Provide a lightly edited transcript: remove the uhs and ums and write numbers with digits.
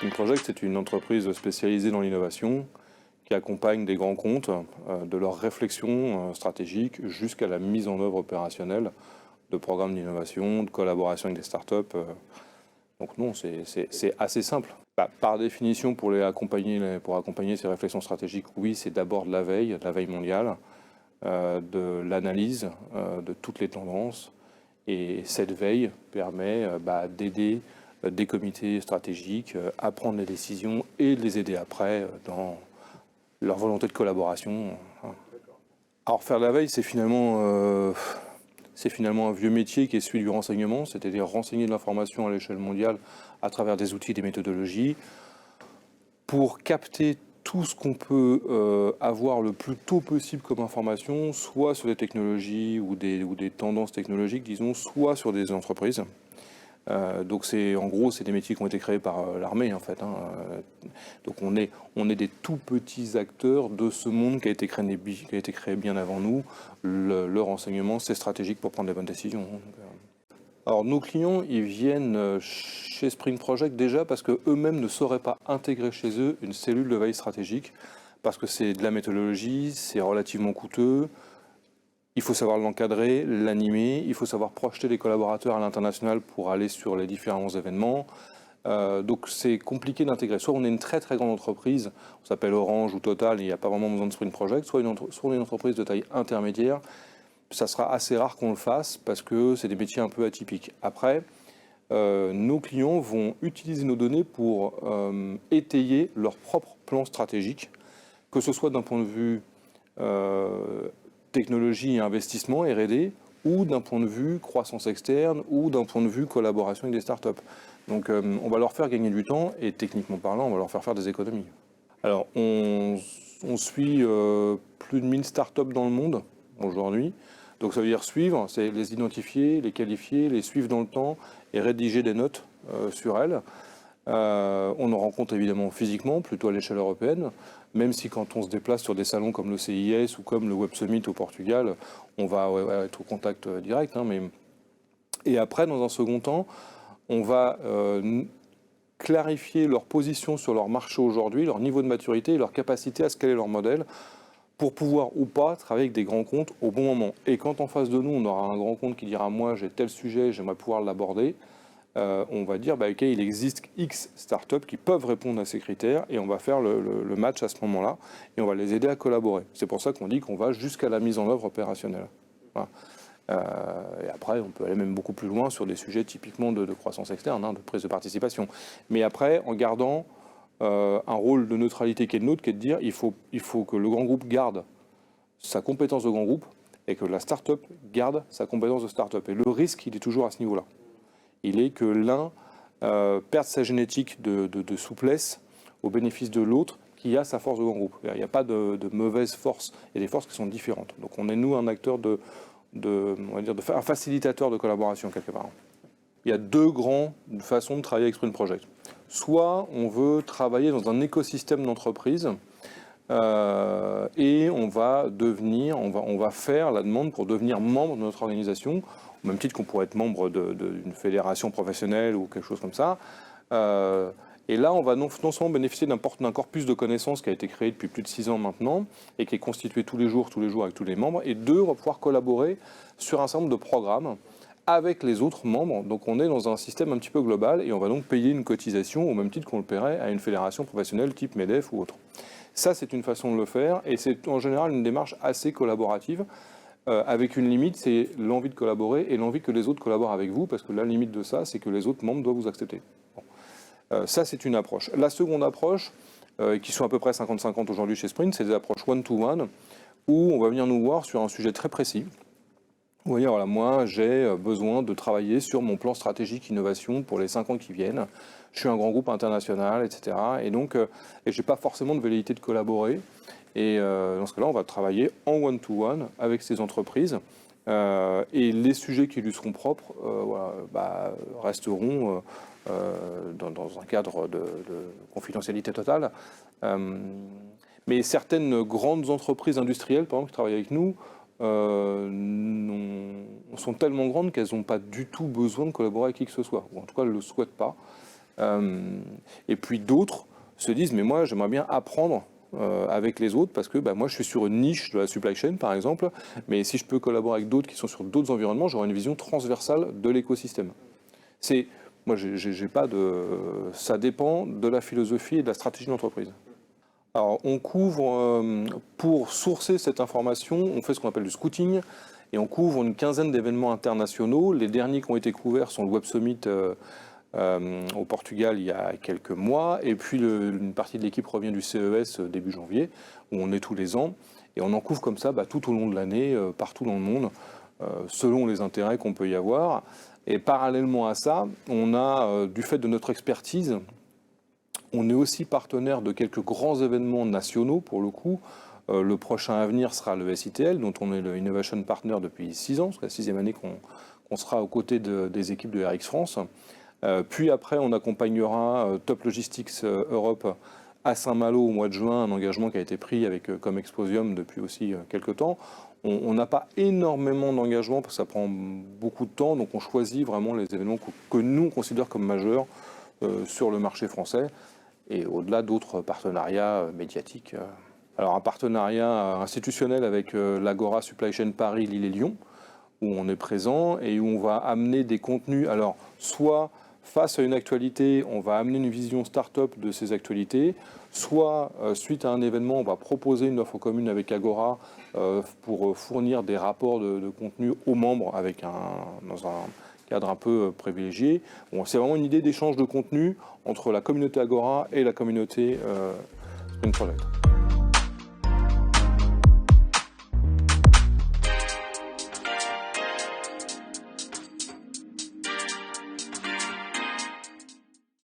Spring Project, c'est une entreprise spécialisée dans l'innovation qui accompagne des grands comptes de leur réflexion stratégique jusqu'à la mise en œuvre opérationnelle de programmes d'innovation, de collaboration avec des startups. Donc non, c'est assez simple. Par définition, pour accompagner ces réflexions stratégiques, oui, c'est d'abord de la veille mondiale, de l'analyse de toutes les tendances. Et cette veille permet d'aider des comités stratégiques à prendre les décisions et de les aider après dans leur volonté de collaboration. Alors faire de la veille, c'est finalement un vieux métier qui est celui du renseignement, c'est-à-dire renseigner de l'information à l'échelle mondiale à travers des outils et des méthodologies pour capter tout ce qu'on peut avoir le plus tôt possible comme information, soit sur des technologies ou des tendances technologiques, disons, soit sur des entreprises. Donc en gros, c'est des métiers qui ont été créés par l'armée en fait. Donc on est des tout petits acteurs de ce monde qui a été créé bien avant nous. Le renseignement, c'est stratégique pour prendre les bonnes décisions. Alors nos clients, ils viennent chez Spring Project déjà parce qu'eux-mêmes ne sauraient pas intégrer chez eux une cellule de veille stratégique, parce que c'est de la méthodologie, c'est relativement coûteux, il faut savoir l'encadrer, l'animer, il faut savoir projeter les collaborateurs à l'international pour aller sur les différents événements. Donc c'est compliqué d'intégrer. Soit on est une très très grande entreprise, on s'appelle Orange ou Total, il n'y a pas vraiment besoin de Spring Project, soit on est une entreprise de taille intermédiaire. Ça sera assez rare qu'on le fasse parce que c'est des métiers un peu atypiques. Après, nos clients vont utiliser nos données pour étayer leur propre plan stratégique, que ce soit d'un point de vue technologie et investissement, R&D, ou d'un point de vue croissance externe, ou d'un point de vue collaboration avec des startups. Donc on va leur faire gagner du temps et techniquement parlant, on va leur faire des économies. Alors on suit plus de 1000 startups dans le monde aujourd'hui. Donc ça veut dire suivre, c'est les identifier, les qualifier, les suivre dans le temps et rédiger des notes sur elles. On en rencontre évidemment physiquement, plutôt à l'échelle européenne, même si quand on se déplace sur des salons comme le CIS ou comme le Web Summit au Portugal, on va être au contact direct. Et après, dans un second temps, on va clarifier leur position sur leur marché aujourd'hui, leur niveau de maturité et leur capacité à scaler leur modèle, pour pouvoir ou pas travailler avec des grands comptes au bon moment. Et quand en face de nous, on aura un grand compte qui dira « moi j'ai tel sujet, j'aimerais pouvoir l'aborder », on va dire ok, il existe X startups qui peuvent répondre à ces critères et on va faire le match à ce moment-là et on va les aider à collaborer. C'est pour ça qu'on dit qu'on va jusqu'à la mise en œuvre opérationnelle. Voilà. Et après, on peut aller même beaucoup plus loin sur des sujets typiquement de croissance externe, de prise de participation. Mais après, en gardant un rôle de neutralité qui est le nôtre, qui est de dire il faut que le grand groupe garde sa compétence de grand groupe et que la start-up garde sa compétence de start-up. Et le risque, il est toujours à ce niveau-là. Il est que l'un perde sa génétique de souplesse au bénéfice de l'autre qui a sa force de grand groupe. Il n'y a pas de mauvaise force, il y a des forces qui sont différentes. Donc on est, nous, un acteur un facilitateur de collaboration quelque part. Il y a deux grandes façons de travailler avec Spring Project. Soit on veut travailler dans un écosystème d'entreprise et on va faire la demande pour devenir membre de notre organisation, au même titre qu'on pourrait être membre d'une fédération professionnelle ou quelque chose comme ça. Et là, on va non seulement bénéficier d'un corpus de connaissances qui a été créé depuis plus de 6 ans maintenant et qui est constitué tous les jours avec tous les membres, et deux, on va pouvoir collaborer sur un certain nombre de programmes avec les autres membres. Donc on est dans un système un petit peu global et on va donc payer une cotisation au même titre qu'on le paierait à une fédération professionnelle type MEDEF ou autre. Ça, c'est une façon de le faire et c'est en général une démarche assez collaborative avec une limite, c'est l'envie de collaborer et l'envie que les autres collaborent avec vous, parce que la limite de ça, c'est que les autres membres doivent vous accepter. Bon. Ça, c'est une approche. La seconde approche, qui sont à peu près 50-50 aujourd'hui chez Sprint, c'est des approches one-to-one, où on va venir nous voir sur un sujet très précis. Vous voyez, voilà, moi, j'ai besoin de travailler sur mon plan stratégique innovation pour les 5 ans qui viennent. Je suis un grand groupe international, etc. Et donc, je n'ai pas forcément de velléité de collaborer. Et dans ce cas-là, on va travailler en one-to-one avec ces entreprises. Et les sujets qui lui seront propres resteront dans un cadre de confidentialité totale. Mais certaines grandes entreprises industrielles, par exemple, qui travaillent avec nous, sont tellement grandes qu'elles n'ont pas du tout besoin de collaborer avec qui que ce soit, ou en tout cas elles ne le souhaitent pas. Et puis d'autres se disent, mais moi j'aimerais bien apprendre avec les autres parce que moi je suis sur une niche de la supply chain par exemple, mais si je peux collaborer avec d'autres qui sont sur d'autres environnements, j'aurai une vision transversale de l'écosystème. Moi j'ai pas de... Ça dépend de la philosophie et de la stratégie de l'entreprise. Alors on couvre, pour sourcer cette information, on fait ce qu'on appelle du scouting et on couvre une quinzaine d'événements internationaux. Les derniers qui ont été couverts sont le Web Summit au Portugal il y a quelques mois, et puis une partie de l'équipe revient du CES début janvier, où on est tous les ans, et on en couvre comme ça tout au long de l'année, partout dans le monde, selon les intérêts qu'on peut y avoir. Et parallèlement à ça, on a, du fait de notre expertise, on est aussi partenaire de quelques grands événements nationaux, pour le coup. Le prochain à venir sera le SITL, dont on est le Innovation Partner depuis 6 ans, c'est la 6e année qu'on sera aux côtés des équipes de RX France. Puis après, on accompagnera Top Logistics Europe à Saint-Malo au mois de juin, un engagement qui a été pris avec Comexposium depuis aussi quelques temps. On n'a pas énormément d'engagement parce que ça prend beaucoup de temps, donc on choisit vraiment les événements que nous on considère comme majeurs sur le marché français et au-delà d'autres partenariats médiatiques. Alors un partenariat institutionnel avec l'Agora Supply Chain Paris, Lille et Lyon, où on est présent et où on va amener des contenus, alors soit face à une actualité, on va amener une vision start-up de ces actualités, soit suite à un événement, on va proposer une offre commune avec Agora pour fournir des rapports de contenu aux membres dans un cadre un peu privilégié. Bon, c'est vraiment une idée d'échange de contenu entre la communauté Agora et la communauté Sprint Project.